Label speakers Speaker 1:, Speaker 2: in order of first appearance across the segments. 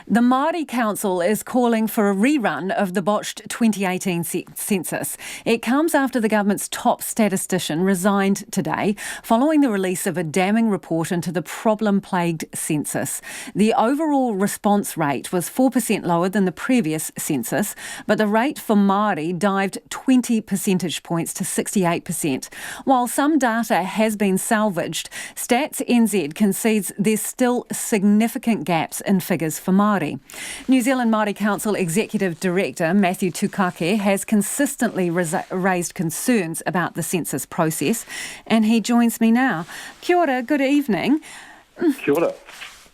Speaker 1: The Maori Council is calling for a rerun of the botched 2018 census. It comes after the government's top statistician resigned today following the release of a damning report into the problem-plagued census. The overall response rate was 4% lower than the previous census, but the rate for Māori dived 20 percentage points to 68%. While some data has been salvaged, Stats NZ concedes there's still significant gaps in figures for Māori. New Zealand Maori Council Executive Director Matthew Tukaki has consistently raised concerns about the census process, and he joins me now. Kia ora, good evening.
Speaker 2: Kia ora.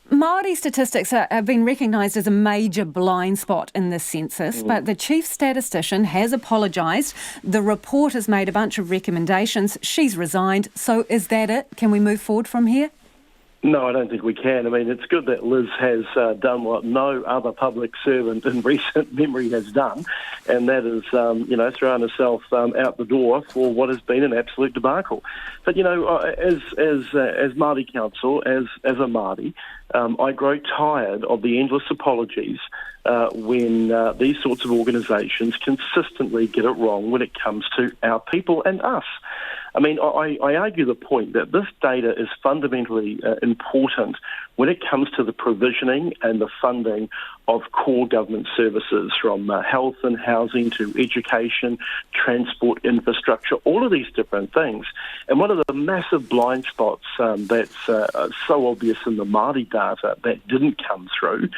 Speaker 1: Māori statistics have been recognised as a major blind spot in this census, but the chief statistician has apologised. The report has made a bunch of recommendations. She's resigned. So is that it? Can we move forward from here?
Speaker 2: No, I don't think we can. I mean, it's good that Liz has done what no other public servant in recent memory has done, and that is, thrown herself out the door for what has been an absolute debacle. But, as Māori Council, as a Māori, I grow tired of the endless apologies when these sorts of organisations consistently get it wrong when it comes to our people and us. I mean, I argue the point that this data is fundamentally important when it comes to the provisioning and the funding of core government services, from health and housing to education, transport, infrastructure, all of these different things. And one of the massive blind spots that's so obvious in the Māori data that didn't come through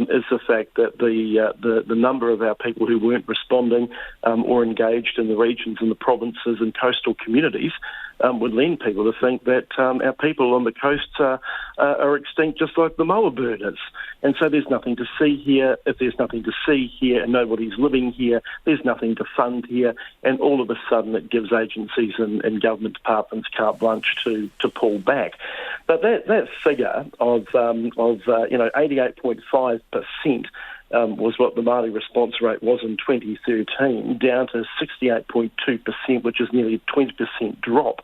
Speaker 2: is the fact that the number of our people who weren't responding or engaged in the regions and the provinces and coastal communities would lead people to think that our people on the coasts are extinct just like the moa bird is. And so there's nothing to see here. If there's nothing to see here and nobody's living here, there's nothing to fund here. And all of a sudden it gives agencies and government departments carte blanche to pull back. But that figure of 88.5% was what the Māori response rate was in 2013, down to 68.2%, which is nearly a 20% drop.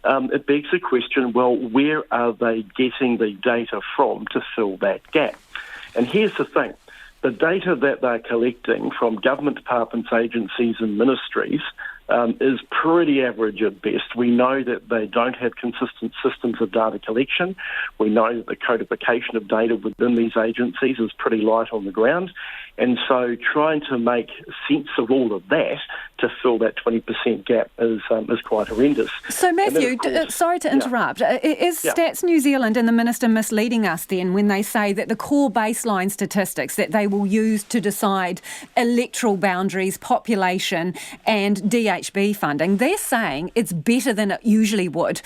Speaker 2: It begs the question, well, where are they getting the data from to fill that gap? And here's the thing. The data that they're collecting from government departments, agencies and ministries is pretty average at best. We know that they don't have consistent systems of data collection. We know that the codification of data within these agencies is pretty light on the ground. And so trying to make sense of all of that to fill that 20% gap is quite horrendous.
Speaker 1: So Matthew, sorry to interrupt, is Stats New Zealand and the Minister misleading us then when they say that the core baseline statistics that they will use to decide electoral boundaries, population and DHB funding, they're saying it's better than it usually would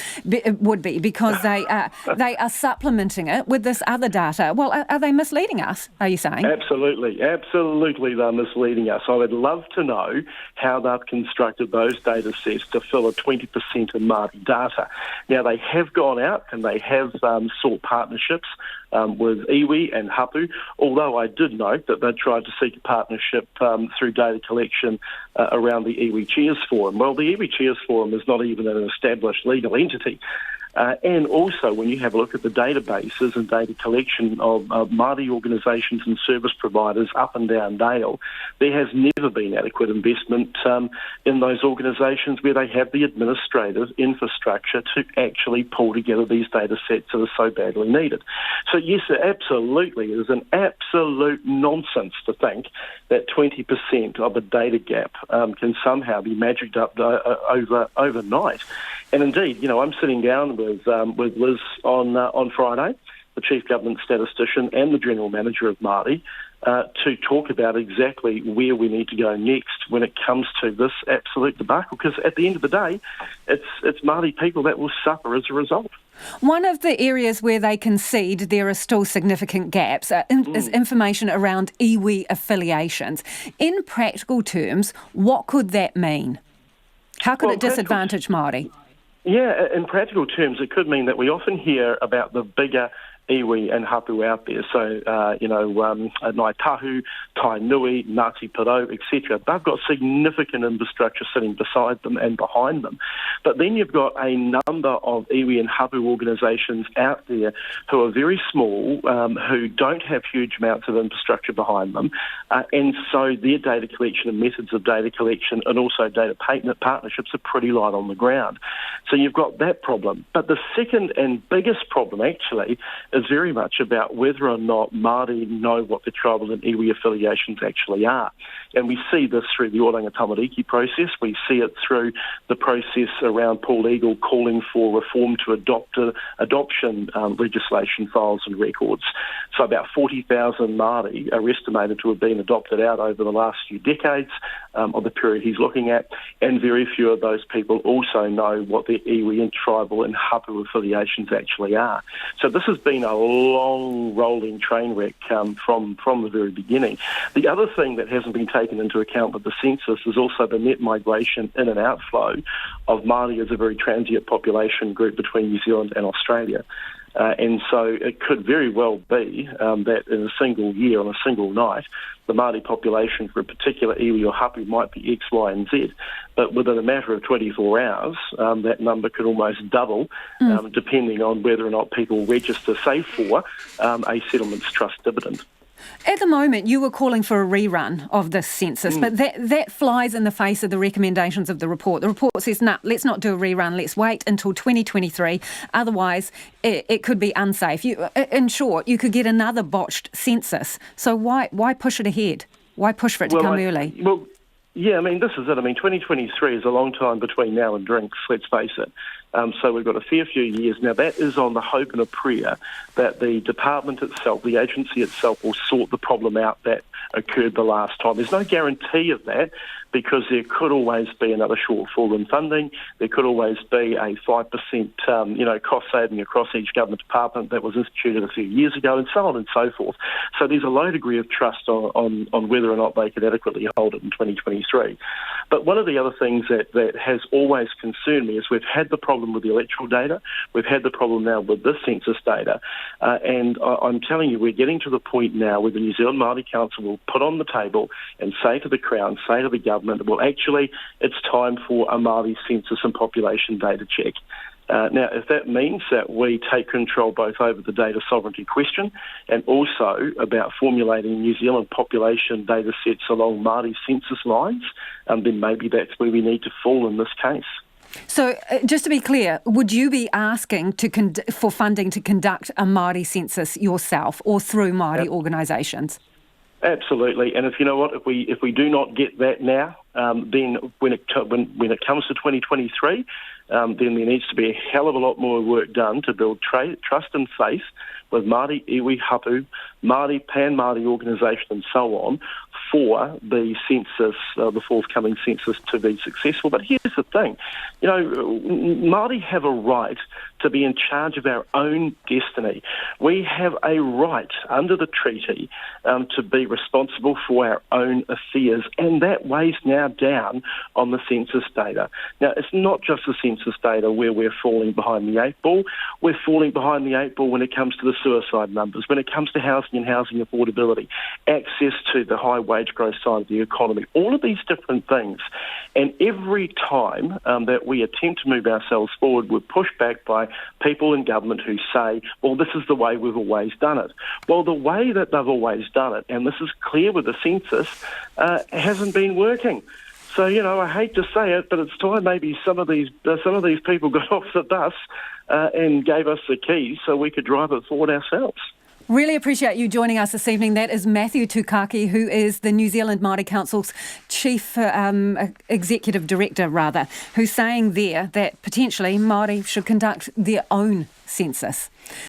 Speaker 1: be because they are supplementing it with this other data? Well, are they misleading us, are you saying?
Speaker 2: Absolutely they're misleading us. I would love to know how they've constructed those data sets to fill a 20% of Māori data. Now, they have gone out and they have sought partnerships with iwi and hapu, although I did note that they tried to seek a partnership through data collection around the iwi Chairs Forum. Well, the iwi Chairs Forum is not even an established legal entity. And also, when you have a look at the databases and data collection of Māori organisations and service providers up and down Dale, there has never been adequate investment in those organisations where they have the administrative infrastructure to actually pull together these data sets that are so badly needed. So yes, absolutely, it is an absolute nonsense to think that 20% of a data gap can somehow be magicked up overnight. And indeed, I'm sitting down with Liz on Friday, the Chief Government Statistician and the General Manager of Māori, to talk about exactly where we need to go next when it comes to this absolute debacle. Because at the end of the day, it's Māori people that will suffer as a result.
Speaker 1: One of the areas where they concede there are still significant gaps is information around iwi affiliations. In practical terms, what could that mean? How could it disadvantage Māori?
Speaker 2: Yeah, in practical terms, it could mean that we often hear about the bigger iwi and hapu out there. So, Ngāi Tahu, Tainui, Ngāti Porou, etc. They've got significant infrastructure sitting beside them and behind them. But then you've got a number of iwi and hapu organisations out there who are very small, who don't have huge amounts of infrastructure behind them, and so their data collection and methods of data collection and also data partnerships are pretty light on the ground. So you've got that problem. But the second and biggest problem, actually, is very much about whether or not Māori know what the tribal and iwi affiliations actually are. And we see this through the Oranga Tamariki process. We see it through the process around Paul Eagle calling for reform to adoption legislation files and records. So about 40,000 Māori are estimated to have been adopted out over the last few decades of the period he's looking at, and very few of those people also know what their iwi and tribal and hapu affiliations actually are. So this has been a long rolling train wreck from the very beginning. The other thing that hasn't been taken into account with the census is also the net migration in and outflow of Māori as a very transient population group between New Zealand and Australia. And so it could very well be that in a single year, on a single night, the Māori population for a particular iwi or hapu might be X, Y and Z. But within a matter of 24 hours, that number could almost double, depending on whether or not people register, say, for a settlements trust dividend.
Speaker 1: At the moment, you were calling for a rerun of this census, but that flies in the face of the recommendations of the report. The report says, let's not do a rerun, let's wait until 2023, otherwise it could be unsafe. In short, you could get another botched census. So why push it ahead? Why push for it to come early?
Speaker 2: Yeah, this is it. 2023 is a long time between now and drinks, let's face it. So we've got a fair few years. Now, that is on the hope and a prayer that the department itself, the agency itself, will sort the problem out that occurred the last time. There's no guarantee of that, because there could always be another shortfall in funding. There could always be a 5% cost saving across each government department that was instituted a few years ago, and so on and so forth. So there's a low degree of trust on whether or not they could adequately hold it in 2023. But one of the other things that has always concerned me is we've had the problem with the electoral data. We've had the problem now with this census data. And I'm telling you, we're getting to the point now where the New Zealand Maori Council will put on the table and say to the Crown, say to the government, well, actually, it's time for a Māori census and population data check. Now, if that means that we take control both over the data sovereignty question and also about formulating New Zealand population data sets along Māori census lines, then maybe that's where we need to fall in this case.
Speaker 1: So, just to be clear, would you be asking for funding to conduct a Māori census yourself or through Māori organisations?
Speaker 2: Absolutely, and if we do not get that now, then when it comes to 2023, then there needs to be a hell of a lot more work done to build trust and faith with Māori, iwi, hapu, Māori, pan-Māori organisation and so on for the census, the forthcoming census to be successful. But here's the thing, Māori have a right to be in charge of our own destiny. We have a right under the treaty to be responsible for our own affairs, and that weighs now down on the census data. Now, it's not just the census data where we're falling behind the eight ball. We're falling behind the eight ball when it comes to the suicide numbers, when it comes to housing and housing affordability, access to the high wage growth side of the economy, all of these different things. And every time that we attempt to move ourselves forward, we're pushed back by people in government who say, well, this is the way we've always done it. Well, the way that they've always done it, and this is clear with the census, hasn't been working. So, I hate to say it, but it's time maybe some of these people got off the bus and gave us the keys so we could drive it forward ourselves.
Speaker 1: Really appreciate you joining us this evening. That is Matthew Tukaki, who is the New Zealand Maori Council's Chief Executive Director, who's saying there that potentially Māori should conduct their own census.